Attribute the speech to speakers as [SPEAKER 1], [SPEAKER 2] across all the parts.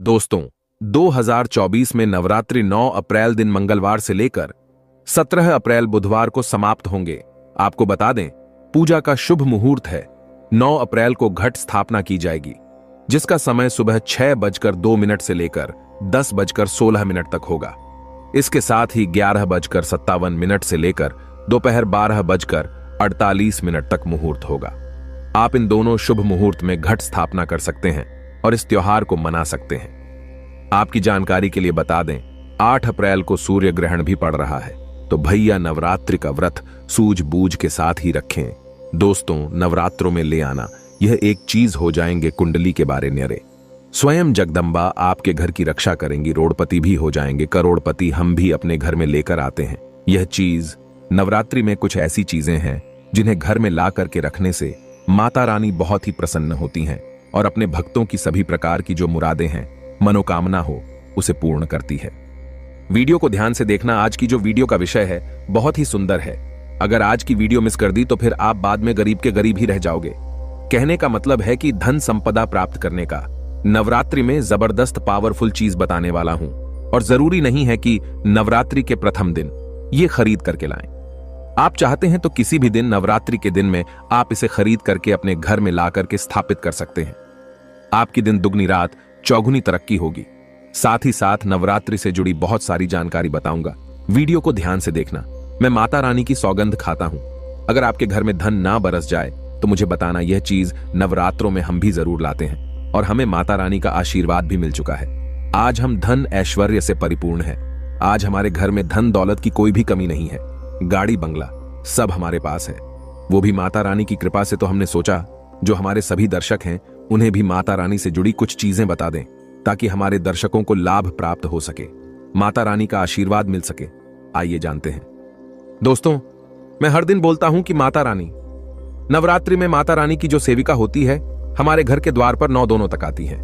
[SPEAKER 1] दोस्तों, 2024 में नवरात्रि 9 अप्रैल दिन मंगलवार से लेकर 17 अप्रैल बुधवार को समाप्त होंगे। आपको बता दें, पूजा का शुभ मुहूर्त है। 9 अप्रैल को घट स्थापना की जाएगी, जिसका समय सुबह 6:02 से लेकर 10:16 तक होगा। इसके साथ ही 11:57 से लेकर दोपहर 12:48 तक मुहूर्त होगा। आप इन दोनों शुभ मुहूर्त में घट स्थापना कर सकते हैं और इस त्योहार को मना सकते हैं। आपकी जानकारी के लिए बता दें, 8 अप्रैल को सूर्य ग्रहण भी पड़ रहा है, तो भैया नवरात्रि का व्रत सूझबूझ के साथ ही रखें। दोस्तों, नवरात्रों में ले आना यह एक चीज हो जाएंगे कुंडली के बारे न्यारे। स्वयं जगदम्बा आपके घर की रक्षा करेंगी, रोड़पति भी हो जाएंगे, करोड़पति हम भी अपने घर में लेकर आते हैं। यह चीज नवरात्रि में कुछ ऐसी चीजें हैं जिन्हें घर में ला करके रखने से माता रानी बहुत ही प्रसन्न होती हैं और अपने भक्तों की सभी प्रकार की जो मुरादें हैं, मनोकामना हो, उसे पूर्ण करती है। वीडियो को ध्यान से देखना। आज की जो वीडियो का विषय है बहुत ही सुंदर है। अगर आज की वीडियो मिस कर दी तो फिर आप बाद में गरीब के गरीब ही रह जाओगे। कहने का मतलब है कि धन संपदा प्राप्त करने का नवरात्रि में जबरदस्त पावरफुल चीज बताने वाला हूं, और जरूरी नहीं है कि नवरात्रि के प्रथम दिन ये खरीद करके लाएं। आप चाहते हैं तो किसी भी दिन नवरात्रि के दिन में आप इसे खरीद करके अपने घर में ला करके स्थापित कर सकते हैं। आपकी दिन दुगनी रात चौगुनी तरक्की होगी। साथ ही साथ नवरात्रि से जुड़ी बहुत सारी जानकारी बताऊंगा। वीडियो को ध्यान से देखना। मैं माता रानी की सौगंध खाता हूं, अगर आपके घर में धन ना बरस जाए तो मुझे बताना। यह चीज नवरात्रों में हम भी जरूर लाते हैं और हमें माता रानी का आशीर्वाद भी मिल चुका है। आज हम धन ऐश्वर्य से परिपूर्ण है। आज हमारे घर में धन दौलत की कोई भी कमी नहीं है। गाड़ी बंगला सब हमारे पास है, वो भी माता रानी की कृपा से। तो हमने सोचा जो हमारे सभी दर्शक हैं उन्हें भी माता रानी से जुड़ी कुछ चीजें बता दें, ताकि हमारे दर्शकों को लाभ प्राप्त हो सके, माता रानी का आशीर्वाद मिल सके। आइए जानते हैं। दोस्तों, मैं हर दिन बोलता हूं कि माता रानी, नवरात्रि में माता रानी की जो सेविका होती है हमारे घर के द्वार पर 9 दोनों तक आती है।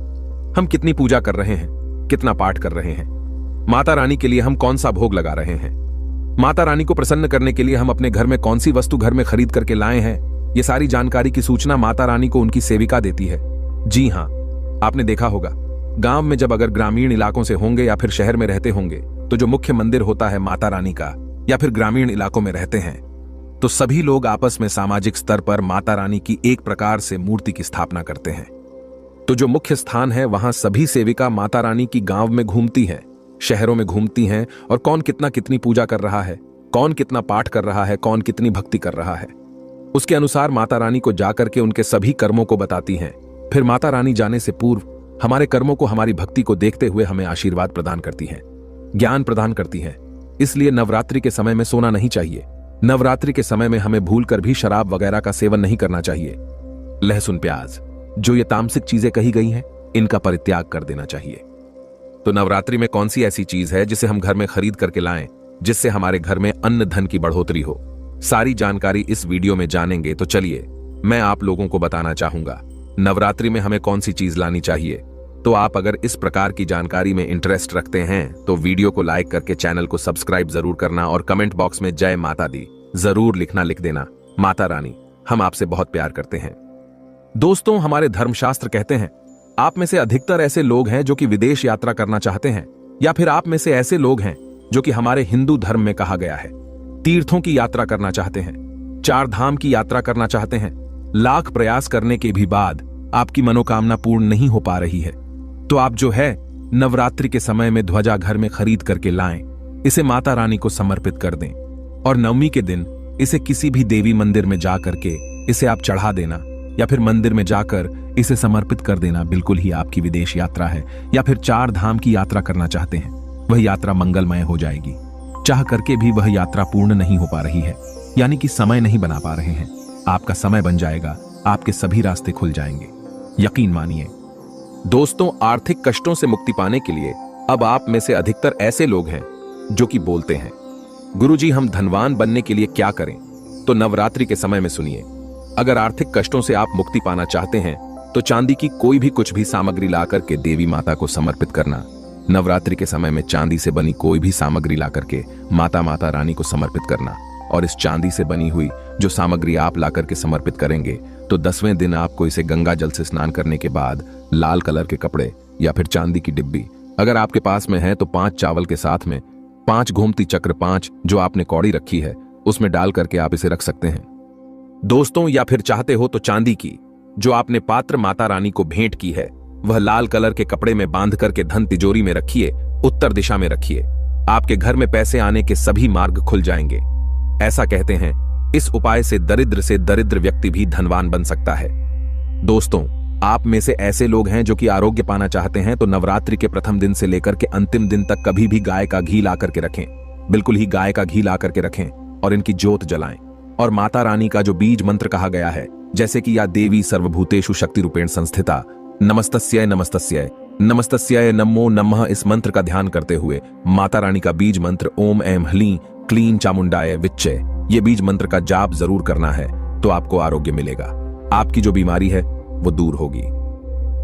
[SPEAKER 1] हम कितनी पूजा कर रहे हैं, कितना पाठ कर रहे हैं, माता रानी के लिए हम कौन सा भोग लगा रहे हैं, माता रानी को प्रसन्न करने के लिए हम अपने घर में कौन सी वस्तु घर में खरीद करके लाए हैं, ये सारी जानकारी की सूचना माता रानी को उनकी सेविका देती है। जी हां, आपने देखा होगा गांव में जब अगर ग्रामीण इलाकों से होंगे या फिर शहर में रहते होंगे तो जो मुख्य मंदिर होता है माता रानी का, या फिर ग्रामीण इलाकों में रहते हैं तो सभी लोग आपस में सामाजिक स्तर पर माता रानी की एक प्रकार से मूर्ति की स्थापना करते हैं। तो जो मुख्य स्थान है वहां सभी सेविका माता रानी की गांव में घूमती हैं, शहरों में घूमती हैं, और कौन कितना कितनी पूजा कर रहा है, कौन कितना पाठ कर रहा है, कौन कितनी भक्ति कर रहा है, उसके अनुसार माता रानी को जाकर के उनके सभी कर्मों को बताती हैं। फिर माता रानी जाने से पूर्व हमारे कर्मों को, हमारी भक्ति को देखते हुए हमें आशीर्वाद प्रदान करती है, ज्ञान प्रदान करती है। इसलिए नवरात्रि के समय में सोना नहीं चाहिए। नवरात्रि के समय में हमें भूलकर भी शराब वगैरह का सेवन नहीं करना चाहिए। लहसुन प्याज, जो ये तामसिक चीजें कही गई हैं, इनका परित्याग कर देना चाहिए। तो नवरात्रि में कौन सी ऐसी चीज है जिसे हम घर में खरीद करके लाएं, जिससे हमारे घर में अन्न धन की बढ़ोतरी हो? सारी जानकारी इस वीडियो में जानेंगे। तो चलिए मैं आप लोगों को बताना चाहूंगा नवरात्रि में हमें कौन सी चीज लानी चाहिए। तो आप अगर इस प्रकार की जानकारी में इंटरेस्ट रखते हैं तो वीडियो को लाइक करके चैनल को सब्सक्राइब जरूर करना, और कमेंट बॉक्स में जय माता दी जरूर लिख देना। माता रानी, हम आपसे बहुत प्यार करते हैं। दोस्तों, हमारे धर्मशास्त्र कहते हैं आप में से अधिकतर ऐसे लोग हैं जो कि विदेश यात्रा करना चाहते हैं, या फिर आप में से ऐसे लोग हैं जो कि हमारे हिंदू धर्म में कहा गया है तीर्थों की यात्रा करना चाहते हैं, 4 धाम की यात्रा करना चाहते हैं। लाख प्रयास करने के भी बाद आपकी मनोकामना पूर्ण नहीं हो पा रही है, तो आप जो है नवरात्रि के समय में ध्वजा घर में खरीद करके लाएं, इसे माता रानी को समर्पित कर दें, और नवमी के दिन इसे किसी भी देवी मंदिर में जाकर के इसे आप चढ़ा देना, या फिर मंदिर में जाकर इसे समर्पित कर देना। बिल्कुल ही आपकी विदेश यात्रा है या फिर 4 धाम की यात्रा करना चाहते हैं, वह यात्रा मंगलमय हो जाएगी। चाह करके भी वह यात्रा पूर्ण नहीं हो पा रही है, यानी कि समय नहीं बना पा रहे हैं, आपका समय बन जाएगा, आपके सभी रास्ते खुल जाएंगे, यकीन मानिए। दोस्तों, आर्थिक कष्टों से मुक्ति पाने के लिए अब आप में से अधिकतर ऐसे लोग हैं जो कि बोलते हैं गुरुजी हम धनवान बनने के लिए क्या करें? तो नवरात्रि के समय में सुनिए। अगर आर्थिक कष्टों से आप मुक्ति पाना चाहते हैं तो चांदी की कोई भी कुछ भी सामग्री लाकर के देवी माता को समर्पित करना। नवरात्रि के समय में चांदी से बनी कोई भी सामग्री लाकर के माता रानी को समर्पित करना, और इस चांदी से बनी हुई जो सामग्री आप लाकर के समर्पित करेंगे तो 10वें दिन आपको इसे गंगा जल से स्नान करने के बाद लाल कलर के कपड़े या फिर चांदी की डिब्बी। अगर आपके पास में है तो 5 चावल के साथ में 5 घूमती चक्र 5 जो आपने कौड़ी रखी है उसमें डाल करके आप इसे रख सकते हैं दोस्तों। या फिर चाहते हो तो चांदी की जो आपने पात्र माता रानी को भेंट की है वह लाल कलर के कपड़े में बांध करके धन तिजोरी में रखिए, उत्तर दिशा में रखिए। आपके घर में पैसे आने के सभी मार्ग खुल जाएंगे। ऐसा कहते हैं इस उपाय से दरिद्र व्यक्ति भी धनवान बन सकता है। दोस्तों, आप में से ऐसे लोग हैं जो कि आरोग्य पाना चाहते हैं तो नवरात्रि के प्रथम दिन से लेकर के अंतिम दिन तक कभी भी गाय का घी ला करके रखें, बिल्कुल ही गाय का घी ला करके रखें और इनकी ज्योत जलाएं। और माता रानी का जो बीज मंत्र कहा गया है, जैसे कि या देवी सर्वभूतेषु शक्ति रूपेण संस्थिता नमस्तस्यै नमस्तस्यै नमस्तस्यै नमो नमः, इस मंत्र का ध्यान करते हुए माता रानी का बीज मंत्र ओम ऐं ह्लीं क्लीं चामुंडाय विच्चे, ये बीज मंत्र का जाप जरूर करना है तो आपको आरोग्य मिलेगा, आपकी जो बीमारी है वो दूर होगी।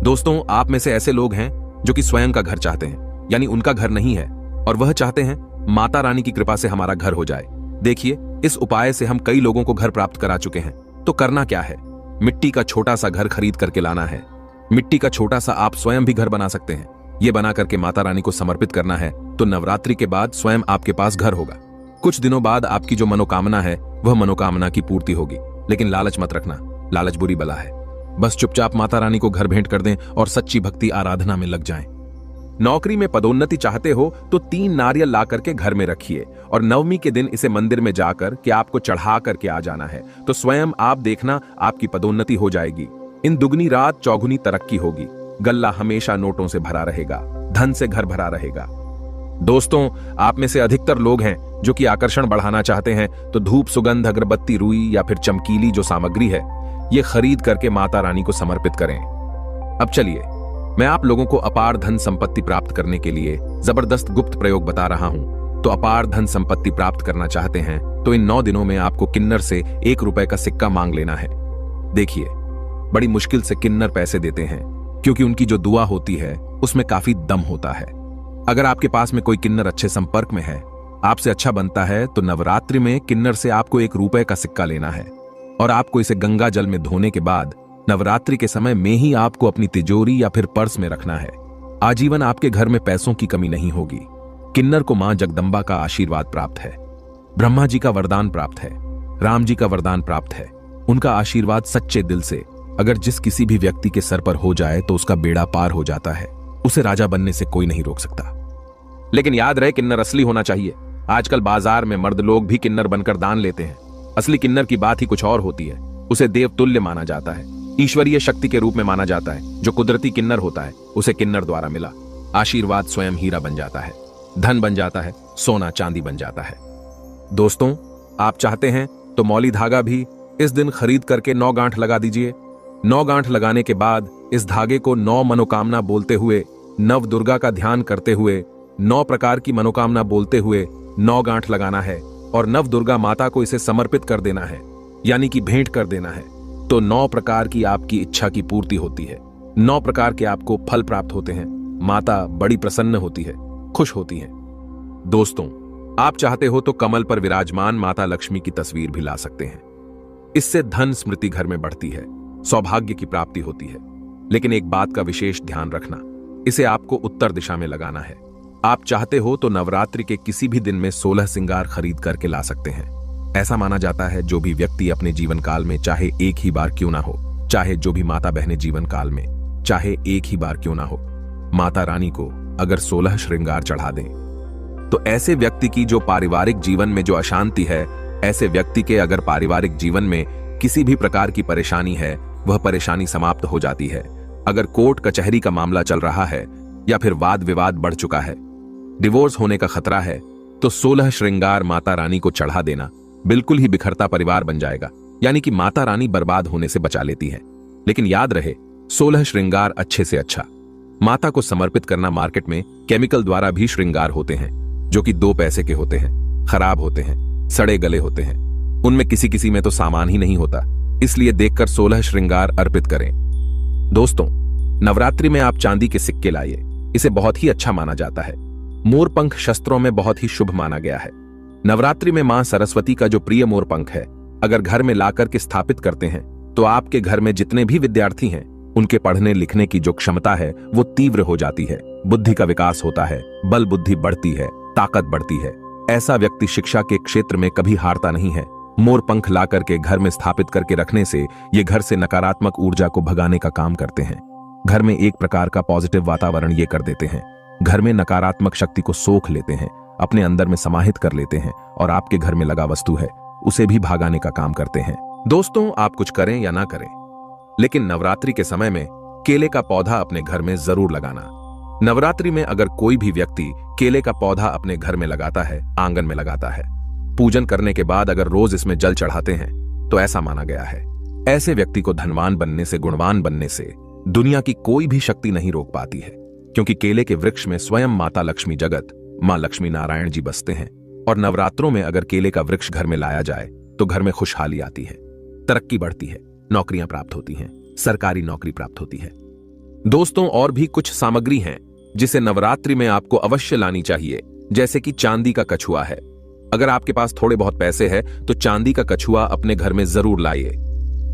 [SPEAKER 1] दोस्तों, आप में से ऐसे लोग हैं जो कि स्वयं का घर चाहते हैं, यानी उनका घर नहीं है और वह चाहते हैं माता रानी की कृपा से हमारा घर हो जाए। देखिए, इस उपाय से हम कई लोगों को घर प्राप्त करा चुके हैं। तो करना क्या है, मिट्टी का छोटा सा घर खरीद करके लाना है। मिट्टी का छोटा सा आप स्वयं भी घर बना सकते हैं। ये बना करके माता रानी को समर्पित करना है तो नवरात्रि के बाद स्वयं आपके पास घर होगा। कुछ दिनों बाद आपकी जो मनोकामना है वह मनोकामना की पूर्ति होगी। लेकिन लालच मत रखना, लालच बुरी बला है। बस चुपचाप माता रानी को घर भेंट कर दें और सच्ची भक्ति आराधना में लग जाएं। नौकरी में पदोन्नति चाहते हो तो 3 नारियल ला करके घर में रखिए और नवमी के दिन इसे मंदिर में जाकर के आपको चढ़ा करके आ जाना है तो स्वयं आप देखना आपकी पदोन्नति हो जाएगी। इन दुगनी रात चौगुनी तरक्की होगी। गल्ला हमेशा नोटों से भरा रहेगा, धन से घर भरा रहेगा। दोस्तों, आप में से अधिकतर लोग हैं जो कि आकर्षण बढ़ाना चाहते हैं तो धूप, सुगंध, अगरबत्ती, रुई या फिर चमकीली जो सामग्री है ये खरीद करके माता रानी को समर्पित करें। अब चलिए, मैं आप लोगों को अपार धन संपत्ति प्राप्त करने के लिए जबरदस्त गुप्त प्रयोग बता रहा हूं। तो अपार धन संपत्ति प्राप्त करना चाहते हैं तो इन 9 दिनों में आपको किन्नर से 1 रुपए का सिक्का मांग लेना है। देखिए, बड़ी मुश्किल से किन्नर पैसे देते हैं क्योंकि उनकी जो दुआ होती है उसमें काफी दम होता है। अगर आपके पास में कोई किन्नर अच्छे संपर्क में है, आपसे अच्छा बनता है तो नवरात्रि में किन्नर से आपको 1 रुपए का सिक्का लेना है और आपको इसे गंगा जल में धोने के बाद नवरात्रि के समय में ही आपको अपनी तिजोरी या फिर पर्स में रखना है। आजीवन आपके घर में पैसों की कमी नहीं होगी। किन्नर को मां जगदंबा का आशीर्वाद प्राप्त है, ब्रह्मा जी का वरदान प्राप्त है, राम जी का वरदान प्राप्त है। उनका आशीर्वाद सच्चे दिल से अगर जिस किसी भी व्यक्ति के सर पर हो जाए तो उसका बेड़ा पार हो जाता है, उसे राजा बनने से कोई नहीं रोक सकता। लेकिन याद रहे, किन्नर असली होना चाहिए। आजकल बाजार में मर्द लोग भी किन्नर बनकर दान लेते हैं। असली किन्नर की बात ही कुछ और होती है। उसे देवतुल्य माना जाता है, ईश्वरीय शक्ति के रूप में माना जाता है। जो कुदरती किन्नर होता है उसे किन्नर द्वारा मिला आशीर्वाद स्वयं हीरा बन जाता है, धन बन जाता है, सोना चांदी बन जाता है। दोस्तों, आप चाहते हैं तो मौली धागा भी इस दिन खरीद करके 9 गांठ लगा दीजिए। 9 गांठ लगाने के बाद इस धागे को 9 मनोकामना बोलते हुए, नव दुर्गा का ध्यान करते हुए, 9 प्रकार की मनोकामना बोलते हुए 9 गांठ लगाना है और नव दुर्गा माता को इसे समर्पित कर देना है, यानी कि भेंट कर देना है। तो 9 प्रकार की आपकी इच्छा की पूर्ति होती है, 9 प्रकार के आपको फल प्राप्त होते हैं। माता बड़ी प्रसन्न होती है, खुश होती है। दोस्तों, आप चाहते हो तो कमल पर विराजमान माता लक्ष्मी की तस्वीर भी ला सकते हैं। इससे धन स्मृति घर में बढ़ती है, सौभाग्य की प्राप्ति होती है। लेकिन एक बात का विशेष ध्यान रखना, इसे आपको उत्तर दिशा में लगाना है। आप चाहते हो तो नवरात्रि के किसी भी दिन में 16 श्रृंगार खरीद करके ला सकते हैं। ऐसा माना जाता है जो भी व्यक्ति अपने जीवन काल में चाहे एक ही बार क्यों ना हो, चाहे जो भी माता बहनें जीवन काल में चाहे एक ही बार क्यों ना हो, माता रानी को अगर 16 श्रृंगार चढ़ा दें तो ऐसे व्यक्ति की जो पारिवारिक जीवन में जो अशांति है, ऐसे व्यक्ति के अगर पारिवारिक जीवन में किसी भी प्रकार की परेशानी है, वह परेशानी समाप्त हो जाती है। अगर कोर्ट कचहरी का मामला चल रहा है या फिर वाद विवाद बढ़ चुका है, डिवोर्स होने का खतरा है, तो 16 श्रृंगार माता रानी को चढ़ा देना बिल्कुल ही बिखरता परिवार बन जाएगा, यानी कि माता रानी बर्बाद होने से बचा लेती है। लेकिन याद रहे, 16 श्रृंगार अच्छे से अच्छा माता को समर्पित करना। मार्केट में केमिकल द्वारा भी श्रृंगार होते हैं जो कि 2 पैसे के होते हैं, खराब होते हैं, सड़े गले होते हैं, उनमें किसी किसी में तो सामान ही नहीं होता। इसलिए देखकर 16 श्रृंगार अर्पित करें। दोस्तों, नवरात्रि में आप चांदी के सिक्के लाइए, इसे बहुत ही अच्छा माना जाता है। मोरपंख शस्त्रों में बहुत ही शुभ माना गया है। नवरात्रि में मां सरस्वती का जो प्रिय मोरपंख है, अगर घर में लाकर के स्थापित करते हैं तो आपके घर में जितने भी विद्यार्थी हैं उनके पढ़ने लिखने की जो क्षमता है वो तीव्र हो जाती है, बुद्धि का विकास होता है, बल बुद्धि बढ़ती है, ताकत बढ़ती है। ऐसा व्यक्ति शिक्षा के क्षेत्र में कभी हारता नहीं है। मोर पंख ला करके घर में स्थापित करके रखने से ये घर से नकारात्मक ऊर्जा को भगाने का काम करते हैं। घर में एक प्रकार का पॉजिटिव वातावरण ये कर देते हैं। घर में नकारात्मक शक्ति को सोख लेते हैं, अपने अंदर में समाहित कर लेते हैं और आपके घर में लगा वस्तु है उसे भी भगाने का काम करते हैं। दोस्तों, आप कुछ करें या ना करें, लेकिन नवरात्रि के समय में केले का पौधा अपने घर में जरूर लगाना। नवरात्रि में अगर कोई भी व्यक्ति केले का पौधा अपने घर में लगाता है, आंगन में लगाता है, पूजन करने के बाद अगर रोज इसमें जल चढ़ाते हैं तो ऐसा माना गया है ऐसे व्यक्ति को धनवान बनने से, गुणवान बनने से दुनिया की कोई भी शक्ति नहीं रोक पाती है, क्योंकि केले के वृक्ष में स्वयं माता लक्ष्मी जगत, मां लक्ष्मी नारायण जी बसते हैं। और नवरात्रों में अगर केले का वृक्ष घर में लाया जाए तो घर में खुशहाली आती है, तरक्की बढ़ती है, नौकरियां प्राप्त होती हैं, सरकारी नौकरी प्राप्त होती है। दोस्तों, और भी कुछ सामग्री हैं जिसे नवरात्रि में आपको अवश्य लानी चाहिए, जैसे कि चांदी का कछुआ है। अगर आपके पास थोड़े बहुत पैसे हैं तो चांदी का कछुआ अपने घर में जरूर लाइए।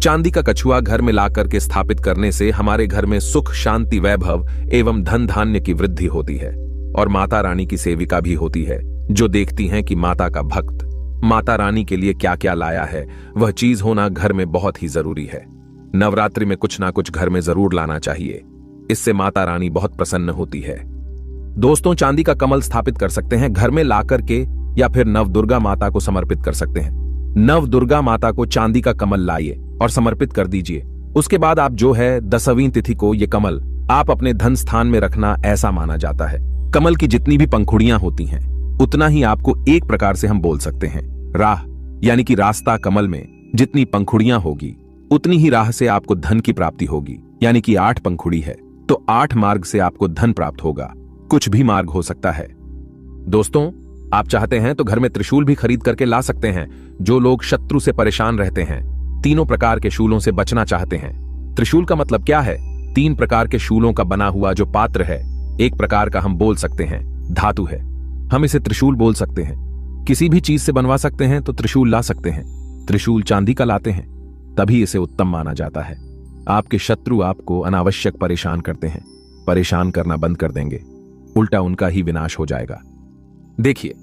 [SPEAKER 1] चांदी का कछुआ घर में लाकर के स्थापित करने से हमारे घर में सुख, शांति, वैभव एवं धन धान्य की वृद्धि होती है और माता रानी की सेविका भी होती है, जो देखती हैं कि माता का भक्त माता रानी के लिए क्या क्या लाया है। वह चीज होना घर में बहुत ही जरूरी है। नवरात्रि में कुछ ना कुछ घर में जरूर लाना चाहिए, इससे माता रानी बहुत प्रसन्न होती है। दोस्तों, चांदी का कमल स्थापित कर सकते हैं घर में लाकर के, या फिर नव दुर्गा माता को समर्पित कर सकते हैं। नव दुर्गा माता को चांदी का कमल लाइए और समर्पित कर दीजिए। उसके बाद आप जो है 10वीं तिथि को ये कमल आप अपने धन स्थान में रखना, ऐसा माना जाता है। कमल की जितनी भी पंखुड़ियां होती हैं उतना ही आपको एक प्रकार से हम बोल सकते हैं राह, यानी कि रास्ता। कमल में जितनी पंखुड़ियां होगी उतनी ही राह से आपको धन की प्राप्ति होगी, यानी कि 8 पंखुड़ी है तो 8 मार्ग से आपको धन प्राप्त होगा। कुछ भी मार्ग हो सकता है। दोस्तों, आप चाहते हैं तो घर में त्रिशूल भी खरीद करके ला सकते हैं। जो लोग शत्रु से परेशान रहते हैं, तीनों प्रकार के शूलों से बचना चाहते हैं। त्रिशूल का मतलब क्या है? 3 प्रकार के शूलों का बना हुआ जो पात्र है, एक प्रकार का हम बोल सकते हैं धातु है, हम इसे त्रिशूल बोल सकते हैं। किसी भी चीज से बनवा सकते हैं तो त्रिशूल ला सकते हैं। त्रिशूल चांदी का लाते हैं तभी इसे उत्तम माना जाता है। आपके शत्रु आपको अनावश्यक परेशान करते हैं, परेशान करना बंद कर देंगे, उल्टा उनका ही विनाश हो जाएगा। देखिए,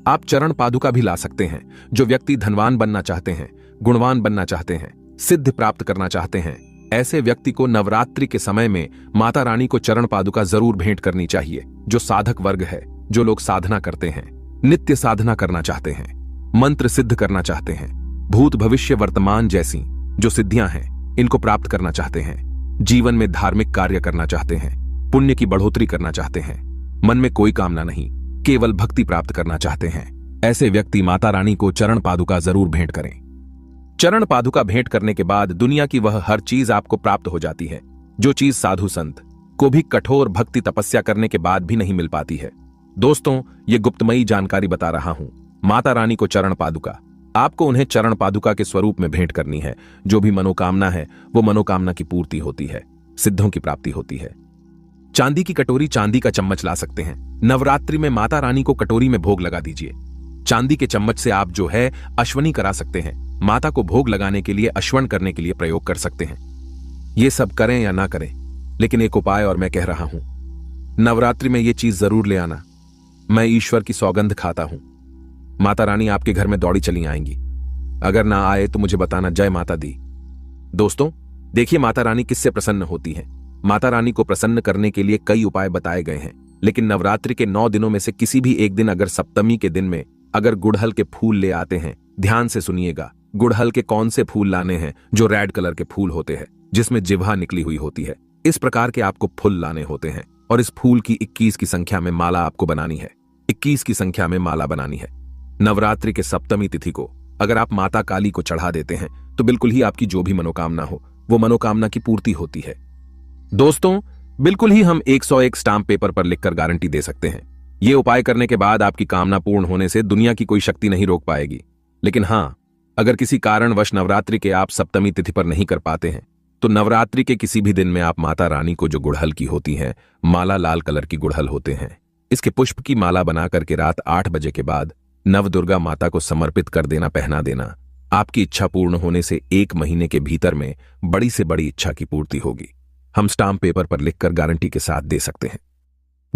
[SPEAKER 1] आप चरण पादुका भी ला सकते हैं। जो व्यक्ति धनवान बनना चाहते हैं, गुणवान बनना चाहते हैं, सिद्ध प्राप्त करना चाहते हैं, ऐसे व्यक्ति को नवरात्रि के समय में माता रानी को चरण पादुका जरूर भेंट करनी चाहिए। जो साधक वर्ग है, जो लोग साधना करते हैं, नित्य साधना करना चाहते हैं, मंत्र सिद्ध करना चाहते हैं, भूत भविष्य वर्तमान जैसी जो सिद्धियां हैं इनको प्राप्त करना चाहते हैं, जीवन में धार्मिक कार्य करना चाहते हैं, पुण्य की बढ़ोतरी करना चाहते हैं, मन में कोई कामना नहीं, केवल भक्ति प्राप्त करना चाहते हैं, ऐसे व्यक्ति माता रानी को चरण पादुका जरूर भेंट करें। चरण पादुका भेंट करने के बाद दुनिया की वह हर चीज आपको प्राप्त हो जाती है, जो चीज साधु संत को भी कठोर भक्ति तपस्या करने के बाद भी नहीं मिल पाती है। दोस्तों, ये गुप्तमयी जानकारी बता रहा हूं। माता रानी को चरण पादुका, आपको उन्हें चरण पादुका के स्वरूप में भेंट करनी है। जो भी मनोकामना है वो मनोकामना की पूर्ति होती है, सिद्धों की प्राप्ति होती है। चांदी की कटोरी, चांदी का चम्मच ला सकते हैं। नवरात्रि में माता रानी को कटोरी में भोग लगा दीजिए। चांदी के चम्मच से आप जो है अश्वनी करा सकते हैं। माता को भोग लगाने के लिए, अश्वन करने के लिए प्रयोग कर सकते हैं। ये सब करें या ना करें, लेकिन एक उपाय और मैं कह रहा हूं, नवरात्रि में ये चीज जरूर ले आना। मैं ईश्वर की सौगंध खाता हूं, माता रानी आपके घर में दौड़ी चली आएंगी। अगर ना आए तो मुझे बताना। जय माता दी। दोस्तों, देखिए माता रानी किससे प्रसन्न होती है। माता रानी को प्रसन्न करने के लिए कई उपाय बताए गए हैं, लेकिन नवरात्रि के 9 दिनों में से किसी भी एक दिन, अगर सप्तमी के दिन में अगर गुड़हल के फूल ले आते हैं, ध्यान से सुनिएगा, गुड़हल के कौन से फूल लाने हैं? जो रेड कलर के फूल होते हैं, जिसमें जिह्वा निकली हुई होती है, इस प्रकार के आपको फूल लाने होते हैं और इस फूल की 21 की संख्या में माला आपको बनानी है। 21 की संख्या में माला बनानी है। नवरात्रि के सप्तमी तिथि को अगर आप माता काली को चढ़ा देते हैं तो बिल्कुल ही आपकी जो भी मनोकामना हो वो मनोकामना की पूर्ति होती है। दोस्तों, बिल्कुल ही हम 101 स्टाम्प पेपर पर लिखकर गारंटी दे सकते हैं। ये उपाय करने के बाद आपकी कामना पूर्ण होने से दुनिया की कोई शक्ति नहीं रोक पाएगी। लेकिन हां, अगर किसी कारणवश नवरात्रि के आप सप्तमी तिथि पर नहीं कर पाते हैं तो नवरात्रि के किसी भी दिन में आप माता रानी को, जो गुड़हल की होती है माला, लाल कलर की गुड़हल होते हैं, इसके पुष्प की माला बना करके रात 8 बजे के बाद नव दुर्गा माता को समर्पित कर देना, पहना देना। आपकी इच्छा पूर्ण होने से 1 महीने के भीतर में बड़ी से बड़ी इच्छा की पूर्ति होगी। हम स्टाम्प पेपर पर लिखकर गारंटी के साथ दे सकते हैं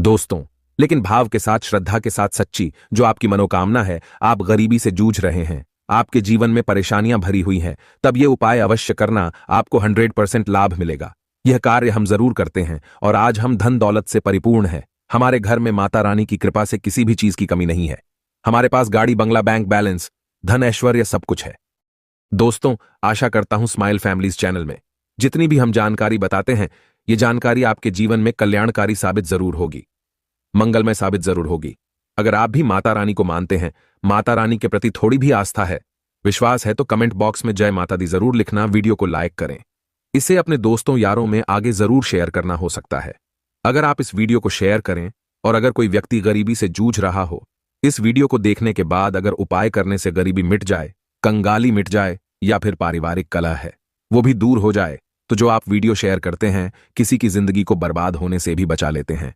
[SPEAKER 1] दोस्तों, लेकिन भाव के साथ, श्रद्धा के साथ सच्ची जो आपकी मनोकामना है, आप गरीबी से जूझ रहे हैं, आपके जीवन में परेशानियां भरी हुई हैं, तब यह उपाय अवश्य करना, आपको 100% लाभ मिलेगा। यह कार्य हम जरूर करते हैं और आज हम धन दौलत से परिपूर्ण हैं। हमारे घर में माता रानी की कृपा से किसी भी चीज की कमी नहीं है। हमारे पास गाड़ी, बंगला, बैंक बैलेंस, धन, ऐश्वर्य सब कुछ है। दोस्तों, आशा करता हूं स्माइल फैमिलीज चैनल में जितनी भी हम जानकारी बताते हैं, ये जानकारी आपके जीवन में कल्याणकारी साबित जरूर होगी, मंगलमय साबित जरूर होगी। अगर आप भी माता रानी को मानते हैं, माता रानी के प्रति थोड़ी भी आस्था है, विश्वास है, तो कमेंट बॉक्स में जय माता दी जरूर लिखना, वीडियो को लाइक करें। इसे अपने दोस्तों यारों में आगे जरूर शेयर करना हो सकता है। अगर आप इस वीडियो को शेयर करें और अगर कोई व्यक्ति गरीबी से जूझ रहा हो, इस वीडियो को देखने के बाद अगर उपाय करने से गरीबी मिट जाए, कंगाली मिट जाए या फिर पारिवारिक कलह है वो भी दूर हो जाए, तो जो आप वीडियो शेयर करते हैं किसी की जिंदगी को बर्बाद होने से भी बचा लेते हैं।